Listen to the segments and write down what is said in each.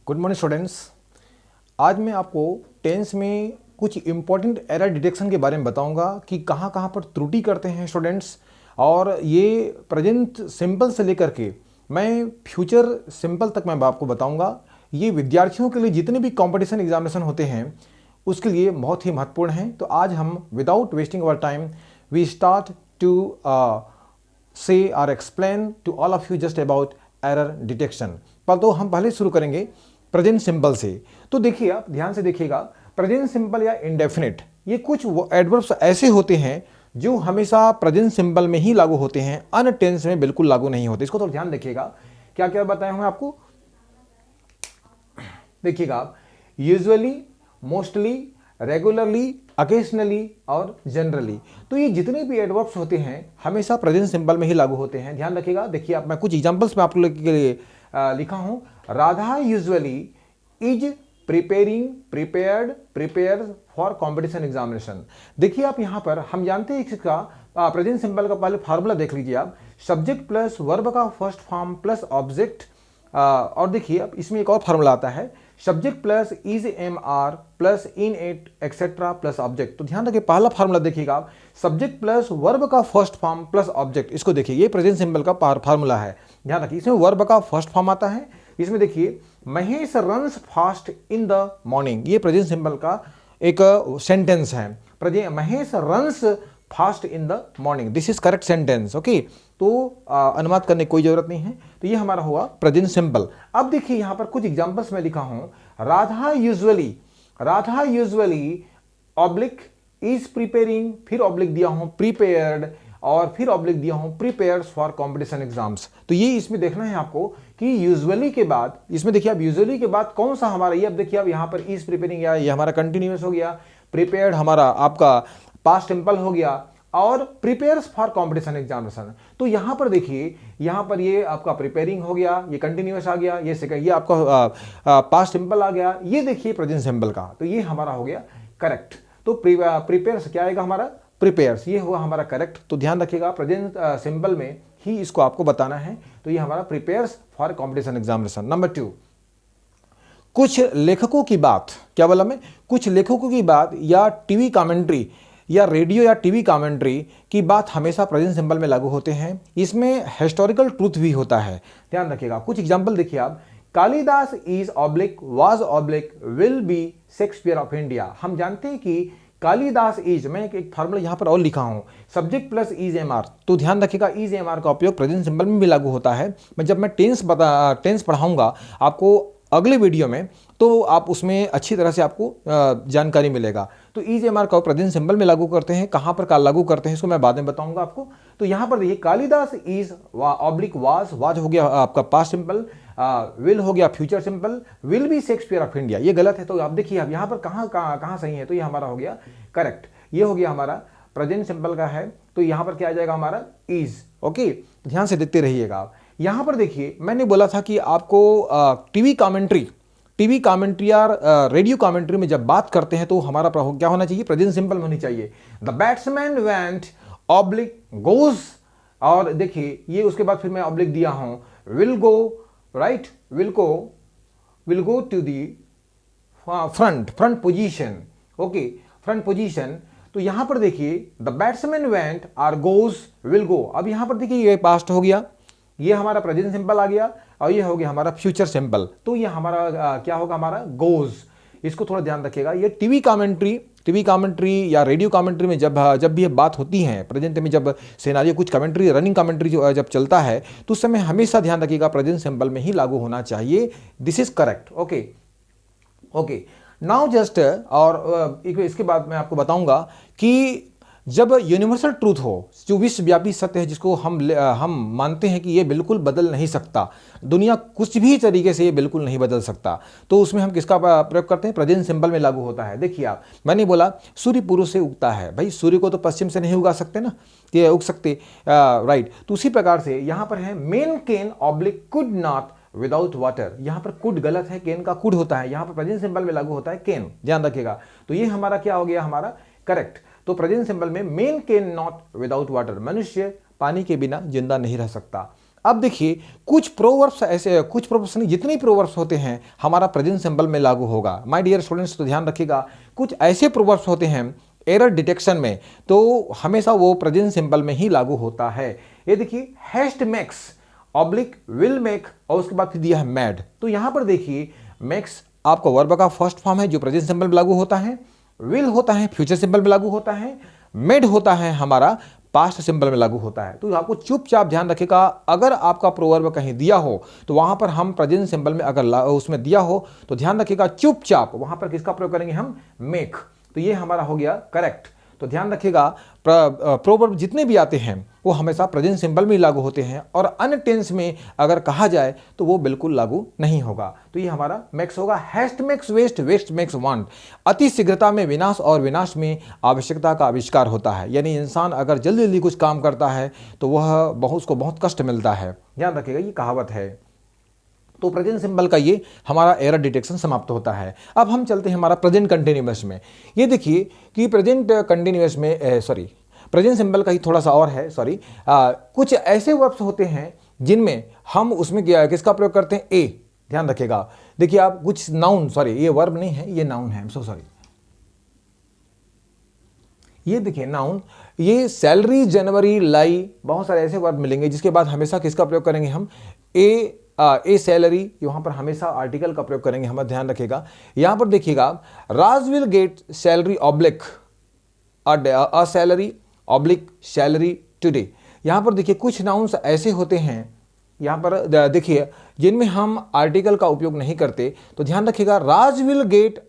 Good morning students. आज मैं आपको टेंस में कुछ इंपॉर्टेंट एरर डिटेक्शन के बारे में बताऊंगा कि कहाँ कहाँ पर त्रुटि करते हैं स्टूडेंट्स। और ये प्रेजेंट सिंपल से लेकर के मैं फ्यूचर सिंपल तक मैं आपको बताऊंगा। ये विद्यार्थियों के लिए जितने भी कंपटीशन एग्जामिनेशन होते हैं उसके लिए बहुत ही महत्वपूर्ण है। तो आज हम without wasting our time we start to say or explain to all of you just about error detection। पर तो हम पहले शुरू करेंगे प्रेजेंट सिंपल से। तो देखिए, आप ध्यान से देखिएगा, प्रेजेंट सिंपल या इंडेफिनिट ये कुछ एडवर्ब्स ऐसे होते हैं जो हमेशा प्रेजेंट सिंपल में ही लागू होते हैं, अन टेंस में बिल्कुल लागू नहीं होते। इसको तो ध्यान देखिएगा, क्या क्या बताया हूं आपको। देखिएगा आप, यूजुअली, मोस्टली, रेगुलरली, अकेशनली और जनरली, तो ये जितने भी एडवर्ब्स होते हैं हमेशा प्रेजेंट सिंपल में ही लागू होते हैं। ध्यान रखिएगा। देखिए आप, मैं कुछ एग्जांपल्स में आप लोगों के लिए लिखा हूं। Radha usually is preparing, prepared, prepares for competition examination. देखिए आप, यहां पर हम जानते हैं इसका प्रेजेंट सिंपल का पहले फार्मूला देख लीजिए आप। सब्जेक्ट प्लस वर्ब का फर्स्ट फॉर्म प्लस ऑब्जेक्ट, और देखिए अब इसमें एक और फार्मूला आता है, subject plus is am are plus in at etcetera plus object. तो ध्यान रखिए, पहला फार्मूला देखिएगा आप, सब्जेक्ट प्लस वर्ब का फर्स्ट फॉर्म प्लस ऑब्जेक्ट। इसको देखिए, ये प्रेजेंट सिंपल का फार्मूला है। ध्यान रखिए, इसमें वर्ब का फर्स्ट फॉर्म आता है। इसमें देखिए, Mahesh runs fast in the morning, ये प्रेजेंट सिंपल का एक सेंटेंस है। Mahesh runs fast in the morning, this is correct sentence. Okay, तो अनुवाद करने की कोई जरूरत नहीं है। तो ये हमारा हुआ प्रेजेंट सिंपल। अब देखिए यहां पर कुछ एग्जांपल्स में लिखा हूं, Radha usually oblique is preparing, फिर ऑब्लिक दिया हूं प्रिपेयर्ड, और फिर ऑब्लिक दिया हूं प्रिपेयर्स फॉर कंपटीशन एग्जाम्स। तो ये इसमें देखना है आपको कि यूजुअली के बाद, इसमें देखिए अब यूजुअली के बाद कौन सा हमारा, ये अब देखिए अब यहां पर इज प्रिपेयरिंग, या ये हमारा कंटिन्यूअस हो गया, प्रिपेयर्ड हमारा आपका पास्ट सिंपल हो गया, और प्रिपेयर्स फॉर कंपटीशन एग्जामिनेशन। तो यहां पर देखिए, यहां पर ये आपका प्रिपेयरिंग हो गया, ये कंटिन्यूअस आ गया, ये आपका पास्ट सिंपल आ गया, ये देखिए प्रेजेंट सिंपल का। तो ये हमारा हो गया करेक्ट। तो प्रिपेयर्स क्या आएगा हमारा, प्रिपेयर्स, ये हुआ हमारा करेक्ट। तो ध्यान रखिएगा, प्रेजेंट सिंपल में ही इसको आपको बताना है। तो ये हमारा prepares for competition examination. Number 2, कुछ लेखकों की बात, क्या बोला मैं, कुछ लेखकों की बात या टीवी कमेंट्री या रेडियो या टीवी कमेंट्री की बात हमेशा प्रेजेंट सिंपल में लागू होते हैं। इसमें हिस्टोरिकल ट्रूथ भी होता है। ध्यान रखिएगा, कुछ एग्जांपल देखिए आप, Kalidas is oblique, was oblique, will be Shakespeare of India. हम जानते हैं कि कालिदास इज, मैं एक फार्मूला यहां पर और लिखा हूं, subject plus is am are. तो ध्यान रखिएगा, इज एम आर का उपयोग प्रेजेंट सिंपल में भी लागू होता है। मैं जब मैं टेंस पढ़ाऊंगा आपको अगले वीडियो में, तो आप उसमें अच्छी तरह से आपको जानकारी मिलेगा। तो इज एम आर का प्रेजेंट सिंपल में लागू करते हैं, कहां पर लागू करते हैं इसको मैं बाद में बताऊंगा आपको। तो यहां पर देखिए, कालिदास इज ऑब्लिक वाज हो गया आपका पास्ट सिंपल, विल हो गया future simple, will be Shakespeare of India, ये गलत है। तो आप देखिए अब यहां पर कहां सही है, तो ये हमारा हो गया करेक्ट। ये हो गया हमारा प्रेजेंट सिंपल का है। तो यहां पर क्या आ जाएगा हमारा, इज। ओके, ध्यान से देखते रहिएगा आप। यहां पर देखिए, मैंने बोला था कि आपको टीवी कमेंट्री या रेडियो कमेंट्री में जब बात करते हैं तो हमारा क्या होना चाहिए, प्रेजेंट सिंपल में होनी चाहिए। The batsman went oblique goes, और देखिए ये उसके बाद फिर मैं ऑब्लिक दिया हूं, will go, right, will go to the front position. Okay, front position. तो यहां पर देखिए, द बैट्समैन वेंट और गोज विल गो। अब यहां पर देखिए ये पास्ट हो गया, ये हमारा प्रेजेंट सिंपल आ गया, और ये हो गया हमारा फ्यूचर सिंपल। तो ये हमारा क्या होगा, हमारा गोज। इसको थोड़ा ध्यान रखिएगा। ये टीवी कमेंट्री या रेडियो कमेंट्री में जब भी ये बात होती है, प्रेजेंट में जब सिनेरियो कुछ कमेंट्री, रनिंग कमेंट्री जब चलता है, तो उस समय हमेशा ध्यान रखिएगा प्रेजेंट सिंपल में ही लागू होना चाहिए। This is correct. Okay, now just, और इसके बाद मैं आपको बताऊंगा कि जब यूनिवर्सल ट्रूथ हो, जो विश्वव्यापी सत्य है, जिसको हम मानते हैं कि ये बिल्कुल बदल नहीं सकता, दुनिया कुछ भी तरीके से ये बिल्कुल नहीं बदल सकता, तो उसमें हम किसका प्रयोग करते हैं, प्रेजेंट सिंपल में लागू होता है। देखिए आप, मैंने बोला सूर्य पूर्व से उगता है, भाई सूर्य को तो पश्चिम से नहीं उगा सकते ना, ये उग सकते, राइट। तो उसी प्रकार से यहां पर है, men can oblique could not without water. यहां पर कुड गलत है, केन का कुड होता है, यहां पर प्रेजेंट सिंपल में लागू होता है केन। ध्यान रखिएगा। तो ये हमारा क्या हो गया, हमारा करेक्ट। तो प्रेजेंट सिंपल में main can not without water, मनुष्य पानी के बिना जिंदा नहीं रह सकता। अब देखिए कुछ प्रोवर्ब्स ऐसे, कुछ प्रोवर्ब्स नहीं, जितने प्रोवर्ब्स होते हैं हमारा प्रेजेंट सिंबल में लागू होगा। माय डियर स्टूडेंट्स, तो ध्यान रखिएगा कुछ ऐसे प्रोवर्ब्स होते हैं एरर डिटेक्शन में, तो हमेशा वो प्रेजेंट सिंबल में ही लागू होता है। ये देखिए heist makes oblique will make और उसके बाद फिर दिया है मैड। तो यहां पर देखिए मेक्स आपका वर्ब का फर्स्ट फॉर्म है जो प्रेजेंट सिंबल में लागू होता है, विल होता है फ्यूचर सिंबल में लागू होता है, मेड होता है हमारा पास्ट सिंबल में लागू होता है। तो आपको चुपचाप ध्यान रखिएगा, अगर आपका प्रोवर्ब कहीं दिया हो तो वहां पर हम प्रेजेंट सिंबल में अगर उसमें दिया हो तो ध्यान रखिएगा चुपचाप वहां पर किसका प्रयोग करेंगे हम, मेक। तो ये हमारा हो गया करेक्ट। तो ध्यान रखिएगा प्रोवर्ब जितने भी आते हैं वो हमेशा प्रेजेंट सिंबल में लागू होते हैं और अन्य टेंस में अगर कहा जाए तो वो बिल्कुल लागू नहीं होगा। तो ये हमारा मैक्स होगा। Haste makes waste, waste makes want. अति शीघ्रता में विनाश और विनाश में आवश्यकता का आविष्कार होता है। यानी इंसान अगर जल्दी जल्दी कुछ काम करता है तो वह उसको बहुत कष्ट मिलता है। ध्यान रखिएगा ये कहावत है। तो प्रेजेंट सिंबल का ये हमारा एरर डिटेक्शन समाप्त होता है। अब हम चलते हैं हमारा प्रेजेंट कंटिन्यूअस में। ये देखिए कि प्रेजेंट कंटिन्यूअस में प्रेजेंट सिंबल का ही थोड़ा सा और है, कुछ ऐसे वर्ब्स होते हैं जिनमें हम उसमें किसका प्रयोग करते हैं, ए। ध्यान रखिएगा, देखिए आप कुछ नाउन, ये वर्ब नहीं है, ये नाउन है, सो सॉरी। ये देखिए नाउन, ये सैलरी, जनवरी, लाई, बहुत सारे ऐसे वर्ब मिलेंगे जिसके बाद हमेशा किसका प्रयोग करेंगे हम, ए सैलरी। वहां पर हमेशा आर्टिकल का प्रयोग करेंगे, हमें ध्यान रखिएगा। यहां पर देखिएगा Raj will get salary oblique a salary oblique salary today. यहां पर देखिए कुछ नाउन्स ऐसे होते हैं यहां पर देखिए जिनमें हम आर्टिकल का उपयोग नहीं करते। तो ध्यान रखिएगा Raj will get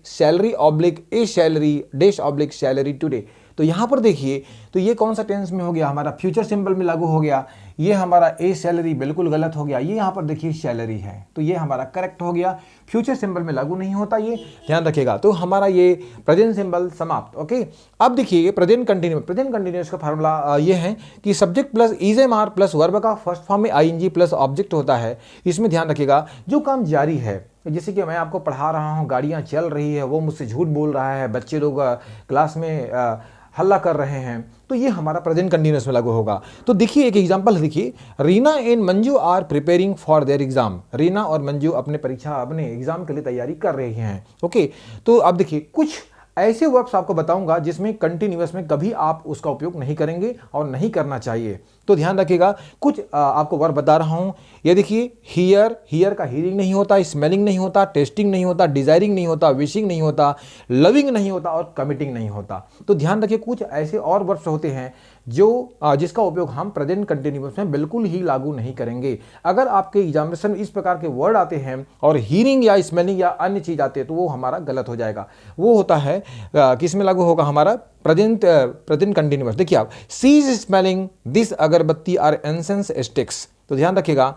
salary oblique a salary dash oblique salary today. तो यहां पर देखिए, तो ये कौन सा टेंस में हो गया, हमारा फ्यूचर सिंबल में लागू हो गया। ये हमारा ए सैलरी बिल्कुल गलत हो गया, ये यहां पर देखिए सैलरी है, तो ये हमारा करेक्ट हो गया, फ्यूचर सिंबल में लागू नहीं होता, ये ध्यान रखिएगा। तो हमारा ये प्रेजेंट सिंबल समाप्त। ओके, अब देखिए प्रेजेंट कंटिन्यूअस का फार्मूला ये है कि subject plus is am are plus verb का फर्स्ट फॉर्म में आईएनजी प्लस ऑब्जेक्ट होता है। इसमें ध्यान रखिएगा जो काम जारी है, जैसे कि मैं आपको पढ़ा रहा हूँ, गाड़ियाँ चल रही है, वो मुझसे झूठ बोल रहा है, बच्चे लोग क्लास में हल्ला कर रहे हैं, तो ये हमारा प्रेजेंट कंटिन्यूअस में लागू होगा। तो देखिए एक एग्जांपल देखिए, Reena and Manju are preparing for their exam. Reena और मंजू अपने एग्जाम के लिए तैयारी कर रही हैं। ओके, तो अब देखिए कुछ ऐसे वर्ब्स आपको बताऊंगा जिसमें कंटिन्यूअस में कभी आप उसका उपयोग नहीं करेंगे और नहीं करना चाहिए। तो ध्यान रखिएगा, कुछ आपको वर्ब बता रहा हूं। ये देखिए हियर का हीयरिंग नहीं होता, स्मेलिंग नहीं होता, टेस्टिंग नहीं होता, डिजायरिंग नहीं होता, विशिंग नहीं होता, लविंग नहीं होता और कमिटिंग नहीं होता। तो ध्यान रखिए कुछ ऐसे और वर्ब्स होते हैं जिसका उपयोग हम प्रेजेंट कंटिन्यूअस में बिल्कुल ही लागू नहीं करेंगे। अगर आपके एग्जामिनेशन में इस प्रकार के वर्ड आते हैं और हीयरिंग या स्मेलिंग या अन्य चीज आते हैं तो वो हमारा गलत हो जाएगा। वो होता है किस में लागू होगा, हमारा प्रेजेंट कंटिन्यूअस। देखिए आप, she is smelling this agarbatti or incense sticks. तो ध्यान रखिएगा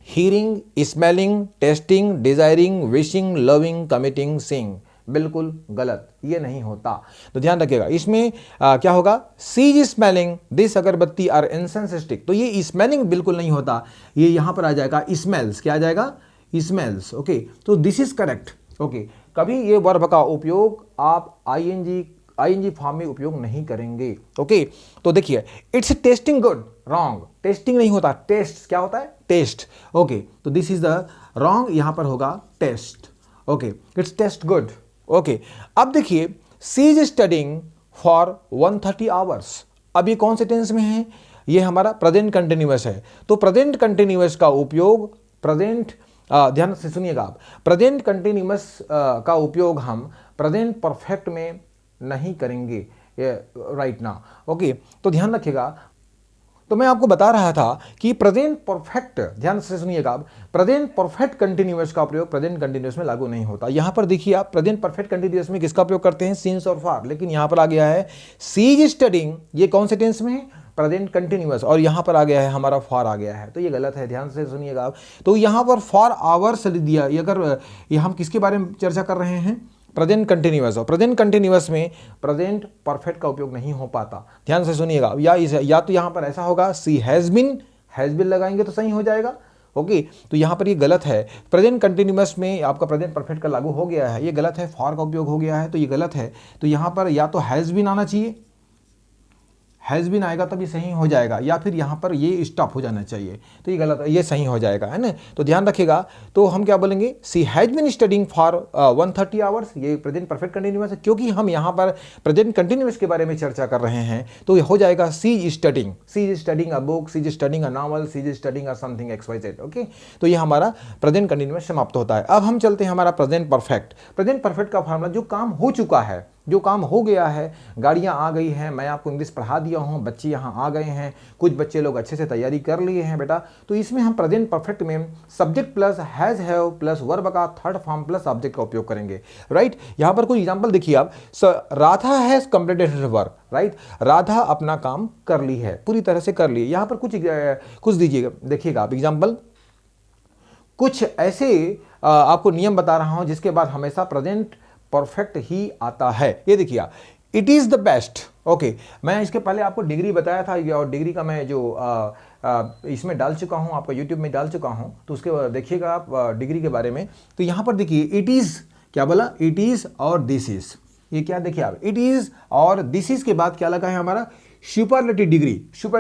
hearing, smelling, tasting, desiring, wishing, loving, committing, sing बिल्कुल गलत, ये नहीं होता। तो ध्यान रखिएगा इसमें क्या होगा, seize smelling this agarbatti or incense stick. तो ये स्मेलिंग बिल्कुल नहीं होता, ये यहां पर आ जाएगा स्मेल्स। क्या आ जाएगा, स्मेल्स। ओके, तो दिस इज करेक्ट। ओके, कभी ये वर्ब का उपयोग आप आईएनजी फॉर्म में उपयोग नहीं करेंगे। ओके, तो देखिए it's testing good, wrong, testing नहीं होता, टेस्ट क्या होता है, टेस्ट। ओके, तो दिस इज द रॉन्ग, यहां पर होगा test. Okay, it's test good. Okay, अब देखिए she is studying for 130 hours. अब ये कौन से टेंस में है, ये हमारा प्रेजेंट कंटिन्यूअस है। तो प्रेजेंट कंटिन्यूअस का उपयोग ध्यान से सुनिएगा आप, प्रेजेंट कंटिन्यूअस का उपयोग हम प्रेजेंट परफेक्ट में नहीं करेंगे राइट नाउ। ओके, तो ध्यान रखिएगा। तो मैं आपको बता रहा था कि प्रेजेंट परफेक्ट, ध्यान से सुनिएगा, प्रेजेंट परफेक्ट कंटिन्यूअस का प्रयोग प्रेजेंट कंटिन्यूअस में लागू नहीं होता। यहां पर देखिए आप, प्रेजेंट परफेक्ट कंटिन्यूअस में किसका प्रयोग करते हैं, सिंस और फॉर, लेकिन यहां पर आ गया है सी इज स्टडिंग, ये कौन से टेंस में है, प्रेजेंट कंटिन्यूअस, और यहां पर आ गया है हमारा फॉर आ गया है, तो ये गलत है, ध्यान से सुनिएगा आप। तो यहां पर फॉर आवर्स दिया, अगर ये हम किसके बारे में चर्चा कर रहे हैं, प्रेजेंट कंटिन्यूअस, और प्रेजेंट कंटिन्यूअस में प्रेजेंट परफेक्ट का उपयोग नहीं हो पाता। ध्यान से सुनिएगा, या तो यहां पर ऐसा होगा सी हैज बीन लगाएंगे तो सही हो जाएगा। ओके, तो यहां पर ये गलत है, प्रेजेंट कंटिन्यूअस में आपका प्रेजेंट परफेक्ट का लागू हो गया है, ये गलत है, फॉर का उपयोग हो गया है तो ये गलत है। तो यहां पर या तो हैज बीन आना चाहिए, हैज़ बीन आएगा तब ये सही हो जाएगा, या फिर यहाँ पर ये स्टॉप हो जाना चाहिए, तो ये गलत है, ये सही हो जाएगा, है ना। तो ध्यान रखिएगा, तो हम क्या बोलेंगे, she has been studying for 130 hours, ये प्रेजेंट परफेक्ट कंटिन्यूअस है, क्योंकि हम यहाँ पर प्रेजेंट कंटिन्यूअस के बारे में चर्चा कर रहे हैं, तो ये हो जाएगा she is studying a book, she is studying a novel, she is studying a something XYZ। Okay, तो ये हमारा प्रेजेंट कंटिन्यूअस समाप्त होता है। अब हम चलते हैं हमारा प्रेजेंट परफेक्ट का फार्मूला, जो काम हो चुका है, जो काम हो गया है, गाड़ियाँ आ गई हैं, मैं आपको इंग्लिश पढ़ा दिया हूँ, बच्चे यहाँ आ गए हैं, कुछ बच्चे लोग अच्छे से तैयारी कर लिए हैं बेटा, तो इसमें हम प्रेजेंट परफेक्ट में subject plus has have plus verb का थर्ड फॉर्म प्लस ऑब्जेक्ट का उपयोग करेंगे, राइट। यहाँ पर कोई एग्जांपल देखिए आप, Radha has completed her work, right, Radha अपना काम कर ली है, पूरी तरह से कर ली है। यहाँ पर कुछ दीजिएगा, देखिएगा आप एग्जाम्पल, कुछ ऐसे आपको नियम बता रहा हूँ जिसके बाद हमेशा प्रेजेंट परफेक्ट ही आता है। ये देखिए, it is the best. Okay, मैं इसके पहले आपको डिग्री बताया था, और डिग्री का मैं जो इसमें डाल चुका हूँ, आपका यूट्यूब में डाल चुका हूँ, तो उसके देखिएगा आप डिग्री के बारे में। तो यहाँ पर देखिए, इट इज़ क्या बोला, इट इज़ और दिस इज़, ये क्या देखिए आप, इट इज़ और दिस इज़ के बाद क्या लगा है हमारा, सुपरलेटिव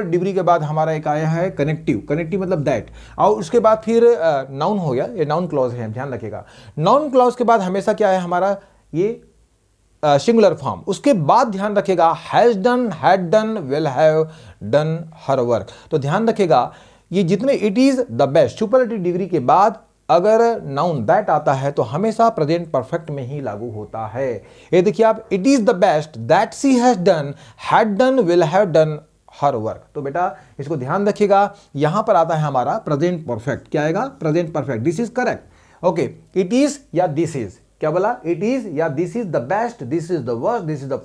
डिग्री के बाद हमारा एक आया है कनेक्टिव मतलब दैट, और उसके बाद फिर नाउन हो गया, ये नाउन क्लॉज है, ध्यान रखिएगा। नाउन क्लॉज के बाद हमेशा क्या है हमारा, ये सिंगुलर फॉर्म, उसके बाद ध्यान रखिएगा has done, had done, will have done her work. तो ध्यान रखिएगा, ये जितने it is the best superlative degree के बाद अगर नाउन दैट आता है तो हमेशा प्रेजेंट परफेक्ट में ही लागू होता है। ये देखिए आप, it is the best that she has done, had done, will have done her work. तो बेटा इसको ध्यान रखिएगा, यहां पर आता है हमारा प्रेजेंट परफेक्ट, क्या आएगा, present perfect, this is correct. Okay, it is या दिस इज, क्या बोला, इट इज या this is the best, this is the worst, this is the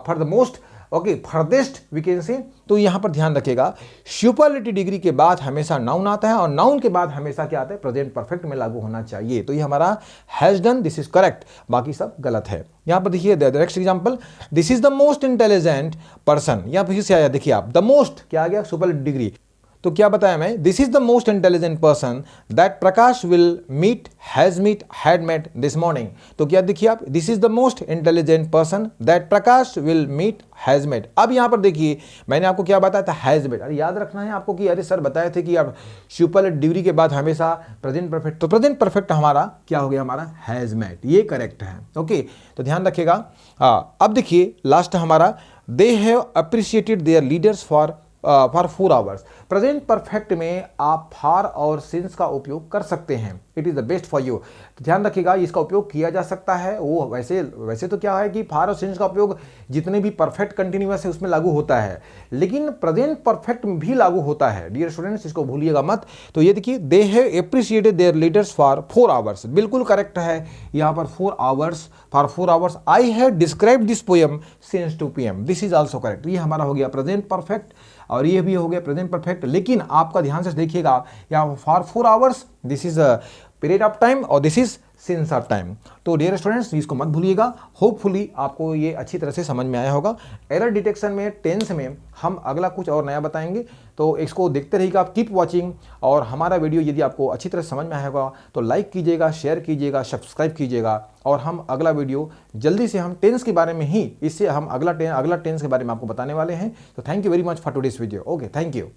for the most, okay, furthest we can say. तो यहां पर ध्यान रखिएगा, superlative degree के बाद हमेशा नाउन आता है, और नाउन के बाद हमेशा क्या आता है, प्रेजेंट परफेक्ट में लागू होना चाहिए। तो ये हमारा has done, this is correct, बाकी सब गलत है। यहां पर देखिए next example, this is the most intelligent person, यहां फिर से आया, देखिए आप, द मोस्ट क्या आ गया, सुपरलेटिव डिग्री, तो क्या बताया मैं, this is the most intelligent person that Prakash will meet, has meet, had met this morning. तो क्या देखिए आप, this is the most intelligent person that Prakash will meet, has met. अब यहां पर देखिए, मैंने आपको क्या बताया था, हैज मेट, अरे याद रखना है आपको कि अरे सर बताए थे कि आप सुपरलेटिव डिग्री के बाद हमेशा प्रेजेंट परफेक्ट, तो प्रेजेंट परफेक्ट हमारा क्या हो गया, हमारा हैज मेट, ये करेक्ट है। ओके, तो ध्यान रखिएगा। अब देखिए लास्ट हमारा, they have appreciated there leaders for 4 hours. Present perfect में आप फॉर और सिंस का उपयोग कर सकते हैं, it is the best for you. तो ध्यान रखिएगा, इसका उपयोग किया जा सकता है, वो वैसे तो क्या है कि फॉर और सिंस का उपयोग जितने भी परफेक्ट कंटिन्यूअस है उसमें लागू होता है, लेकिन प्रेजेंट परफेक्ट में भी लागू होता है डियर स्टूडेंट्स, इसको भूलिएगा मत। तो ये देखिए, they have appreciated there leaders for 4 hours, बिल्कुल करेक्ट है यहाँ पर 4 hours, for 4 hours. I have describe this poem since 2 PM, this is also correct. ये हमारा हो गया प्रेजेंट परफेक्ट, और ये भी हो गया प्रेजेंट परफेक्ट, लेकिन आपका ध्यान से देखिएगा, यहाँ for 4 hours, this is a period of time, और this is since of time. तो डियर स्टूडेंट्स इसको मत भूलिएगा। होपफुली आपको ये अच्छी तरह से समझ में आया होगा। एरर डिटेक्शन में टेंस में हम अगला कुछ और नया बताएंगे, तो इसको देखते रहिएगा आप, कीप वॉचिंग। और हमारा वीडियो यदि आपको अच्छी तरह समझ में आया होगा तो लाइक कीजिएगा, शेयर कीजिएगा, सब्सक्राइब कीजिएगा, और हम अगला वीडियो जल्दी से हम टेंस के बारे में ही, इससे हम अगला टेंस के बारे में आपको बताने वाले हैं। तो thank you very much for today's video. Okay, thank you.